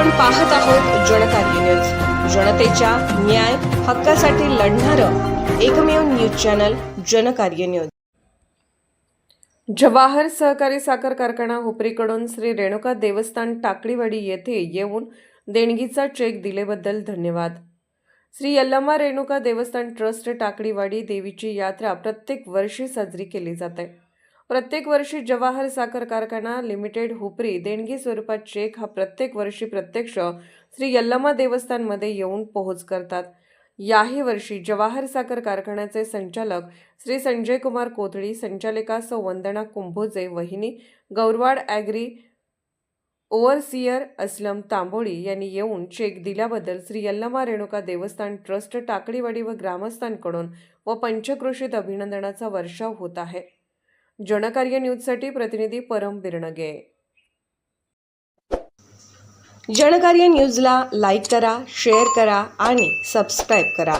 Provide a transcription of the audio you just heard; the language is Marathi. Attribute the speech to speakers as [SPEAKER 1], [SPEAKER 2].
[SPEAKER 1] आपण पाहत आहोत जनकार्य न्यूज, जनतेच्या न्याय हक्कासाठी लढणारं एकमेव news channel Janakarya news. Jawahar सहकारी साखर कारखाना हुपरीकडून श्री रेणुका देवस्थान टाकळीवाडी येथे येऊन देणगीचा चेक दिल्याबद्दल धन्यवाद। श्री यल्लम्मा रेणुका देवस्थान ट्रस्ट टाकळीवाडी देवीची यात्रा प्रत्येक वर्षी साजरी केली जाते। प्रत्येक वर्षी जवाहर साखर कारखाना लिमिटेड हुपरी देणगी स्वरूपात चेक हा प्रत्येक वर्षी प्रत्यक्ष श्री यल्लम्मा देवस्थानमध्ये येऊन पोहोच करतात। याही वर्षी जवाहर साखर कारखान्याचे संचालक श्री संजय कुमार कोथळी, संचालिका सौ वंदना कुंभोजे, वहिनी गौरवाड ॲग्री ओव्हरसियर असलम तांबोळी यांनी येऊन चेक दिल्याबद्दल श्री यल्लम्मा रेणुका देवस्थान ट्रस्ट टाकळीवाडी व ग्रामस्थांकडून व पंचक्रोशीत अभिनंदनाचा वर्षाव होत आहे। जनकार्य न्यूजसाठी प्रतिनिधी परम बिरनगे। जनकार्य न्यूजला लाईक करा, शेअर करा आणि सबस्क्राईब करा।